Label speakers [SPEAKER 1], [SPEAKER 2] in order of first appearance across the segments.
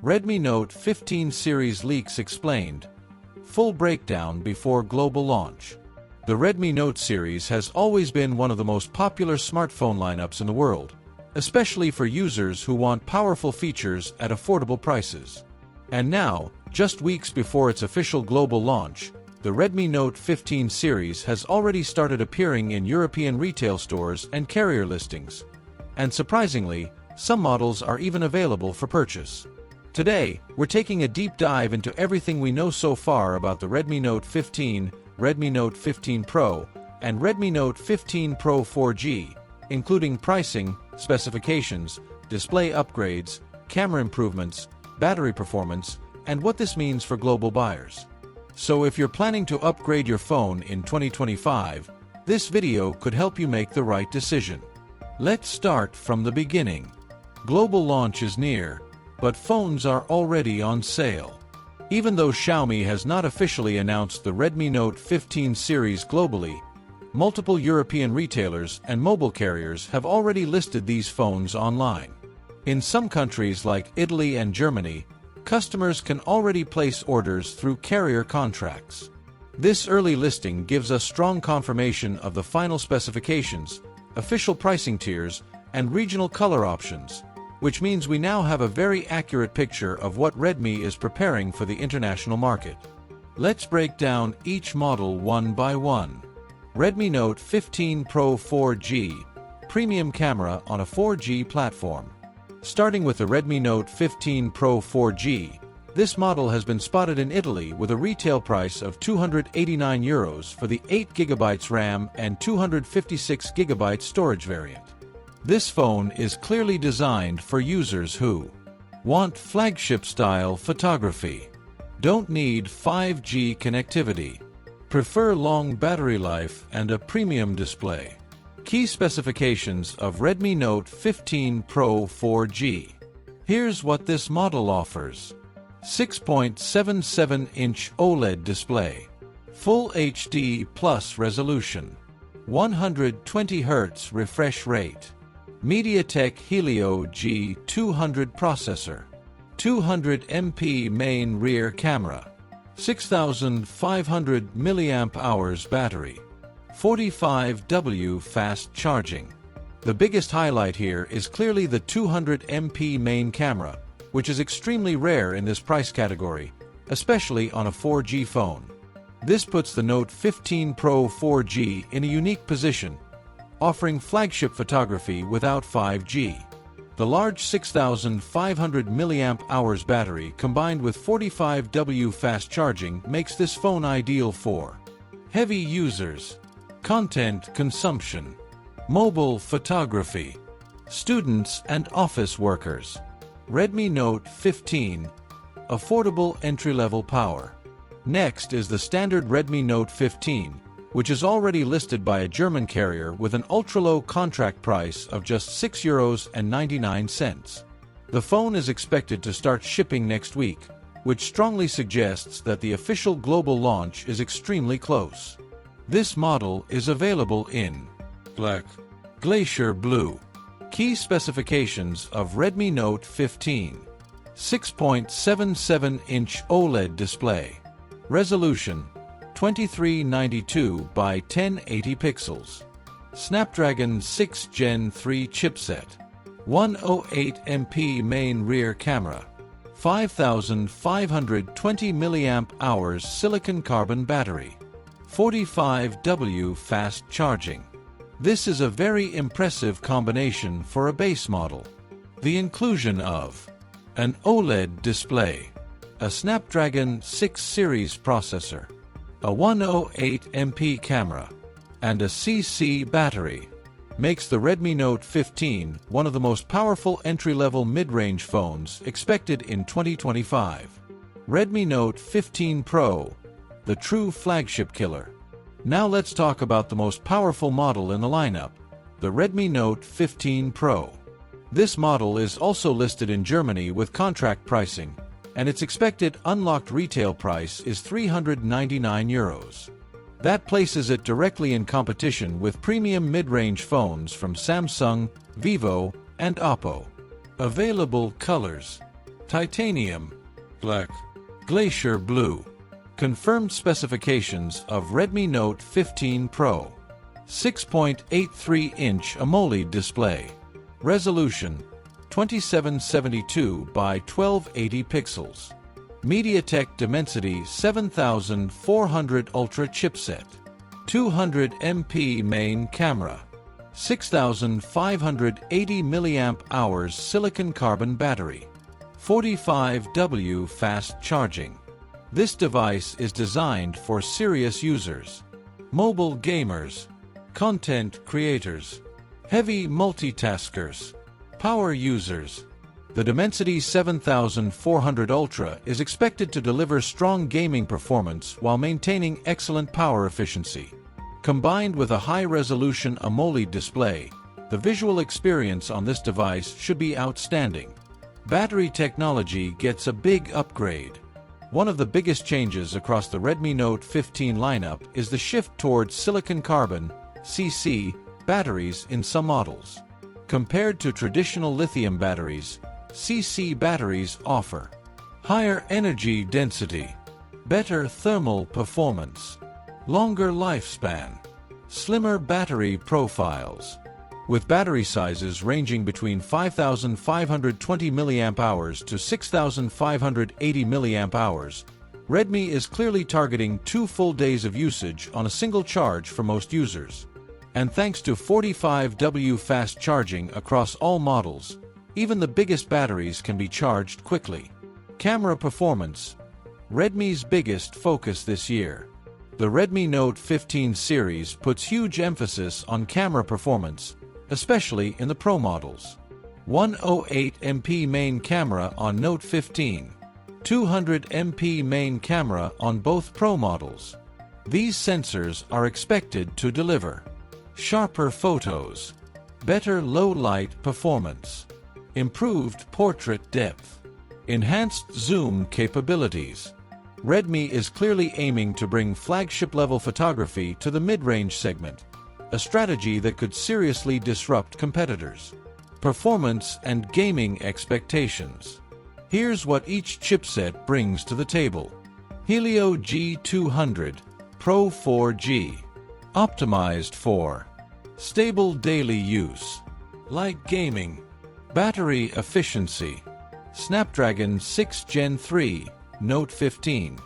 [SPEAKER 1] Redmi Note 15 series leaks explained. Full breakdown before global launch. The Redmi Note series has always been one of the most popular smartphone lineups in the world, especially for users who want powerful features at affordable prices. And now, just weeks before its official global launch, the Redmi Note 15 series has already started appearing in European retail stores and carrier listings. And surprisingly, some models are even available for purchase. Today, we're taking a deep dive into everything we know so far about the Redmi Note 15, Redmi Note 15 Pro, and Redmi Note 15 Pro 4G, including pricing, specifications, display upgrades, camera improvements, battery performance, and what this means for global buyers. So if you're planning to upgrade your phone in 2025, this video could help you make the right decision. Let's start from the beginning. Global launch is near, but phones are already on sale. Even though Xiaomi has not officially announced the Redmi Note 15 series globally, multiple European retailers and mobile carriers have already listed these phones online. In some countries like Italy and Germany, customers can already place orders through carrier contracts. This early listing gives us strong confirmation of the final specifications, official pricing tiers, and regional color options, which means we now have a very accurate picture of what Redmi is preparing for the international market. Let's break down each model one by one. Redmi Note 15 Pro 4G, premium camera on a 4G platform. Starting with the Redmi Note 15 Pro 4G, this model has been spotted in Italy with a retail price of €289 for the 8GB RAM and 256GB storage variant. This phone is clearly designed for users who want flagship-style photography, don't need 5G connectivity, prefer long battery life and a premium display. Key specifications of Redmi Note 15 Pro 4G. Here's what this model offers. 6.77-inch OLED display. Full HD Plus resolution. 120 Hz refresh rate. MediaTek Helio G200 processor. 200 MP main rear camera. 6500 mAh battery. 45W fast charging. The biggest highlight here is clearly the 200 MP main camera, which is extremely rare in this price category, especially on a 4G phone. This puts the Note 15 Pro 4G in a unique position, offering flagship photography without 5G. The large 6500 mAh battery combined with 45W fast charging makes this phone ideal for heavy users, content consumption, mobile photography, students and office workers. Redmi Note 15, affordable entry-level power. Next is the standard Redmi Note 15, which is already listed by a German carrier with an ultra-low contract price of just €6.99. The phone is expected to start shipping next week, which strongly suggests that the official global launch is extremely close. This model is available in black, glacier blue. Key specifications of Redmi Note 15. 6.77-inch OLED display. Resolution 2392 by 1080 pixels. Snapdragon 6 Gen 3 chipset. 108 MP main rear camera. 5520 mAh silicon carbon battery. 45W fast charging. This is a very impressive combination for a base model. The inclusion of an OLED display, a Snapdragon 6 series processor, a 108 MP camera, and a CC battery makes the Redmi Note 15 one of the most powerful entry-level mid-range phones expected in 2025. Redmi Note 15 Pro, the true flagship killer. Now let's talk about the most powerful model in the lineup, the Redmi Note 15 Pro. This model is also listed in Germany with contract pricing, and its expected unlocked retail price is €399. That places it directly in competition with premium mid-range phones from Samsung, Vivo, and Oppo. Available colors. titanium, black, glacier blue. Confirmed specifications of Redmi Note 15 Pro. 6.83-inch AMOLED display. Resolution 2772 by 1280 pixels. MediaTek Dimensity 7400 Ultra chipset. 200 MP main camera. 6580 mAh silicon carbon battery. 45W fast charging. This device is designed for serious users, mobile gamers, content creators, heavy multitaskers, power users. The Dimensity 7400 Ultra is expected to deliver strong gaming performance while maintaining excellent power efficiency. Combined with a high-resolution AMOLED display, the visual experience on this device should be outstanding. Battery technology gets a big upgrade. One of the biggest changes across the Redmi Note 15 lineup is the shift towards silicon carbon (CC) batteries in some models. Compared to traditional lithium batteries, CC batteries offer higher energy density, better thermal performance, longer lifespan, slimmer battery profiles. With battery sizes ranging between 5,520 mAh to 6,580 mAh, Redmi is clearly targeting 2 full days of usage on a single charge for most users. And thanks to 45W fast charging across all models, even the biggest batteries can be charged quickly. Camera performance, Redmi's biggest focus this year. The Redmi Note 15 series puts huge emphasis on camera performance, especially in the Pro models. 108MP main camera on Note 15, 200MP main camera on both Pro models. These sensors are expected to deliver sharper photos, better low-light performance, improved portrait depth, enhanced zoom capabilities. Redmi is clearly aiming to bring flagship-level photography to the mid-range segment, a strategy that could seriously disrupt competitors. Performance and gaming expectations. Here's what each chipset brings to the table. Helio G200 Pro 4G. Optimized for stable daily use, light gaming, battery efficiency. Snapdragon 6 Gen 3 Note 15.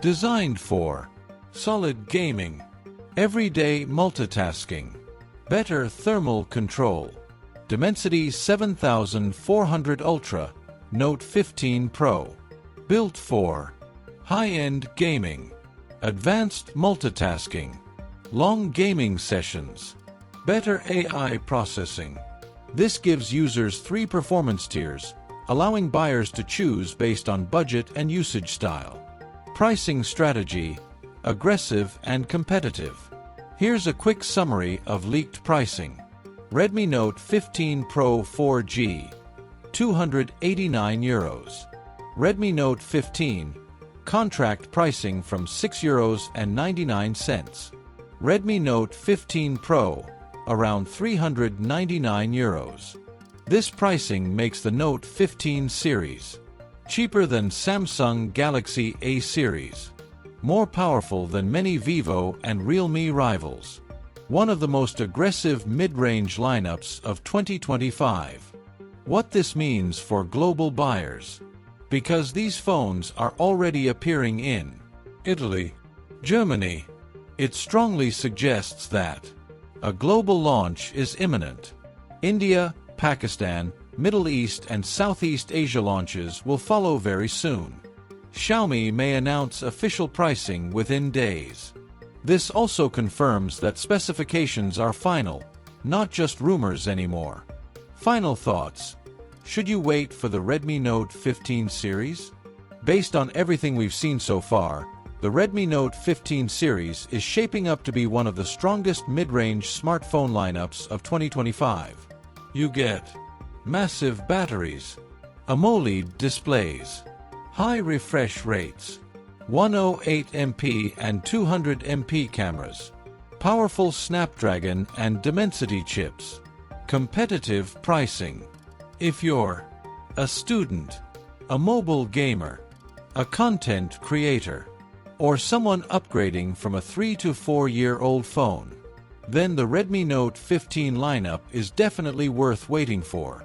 [SPEAKER 1] Designed for solid gaming, everyday multitasking, better thermal control. Dimensity 7400 Ultra Note 15 Pro. Built for high-end gaming, advanced multitasking, long gaming sessions, better AI processing. This gives users 3 performance tiers, allowing buyers to choose based on budget and usage style. Pricing strategy, aggressive and competitive. Here's a quick summary of leaked pricing. Redmi Note 15 Pro 4G, €289. Redmi Note 15, contract pricing from €6.99. Redmi Note 15 Pro, around €399. This pricing makes the Note 15 series cheaper than Samsung Galaxy A series, more powerful than many Vivo and Realme rivals. One of the most aggressive mid-range lineups of 2025. What this means for global buyers. Because these phones are already appearing in Italy, Germany, it strongly suggests that a global launch is imminent. India, Pakistan, Middle East and Southeast Asia launches will follow very soon. Xiaomi may announce official pricing within days. This also confirms that specifications are final, not just rumors anymore. Final thoughts. Should you wait for the Redmi Note 15 series? Based on everything we've seen so far, the Redmi Note 15 series is shaping up to be one of the strongest mid-range smartphone lineups of 2025. You get massive batteries, AMOLED displays, high refresh rates, 108MP and 200MP cameras, powerful Snapdragon and Dimensity chips, competitive pricing. If you're a student, a mobile gamer, a content creator, or someone upgrading from a 3 to 4-year-old phone, then the Redmi Note 15 lineup is definitely worth waiting for.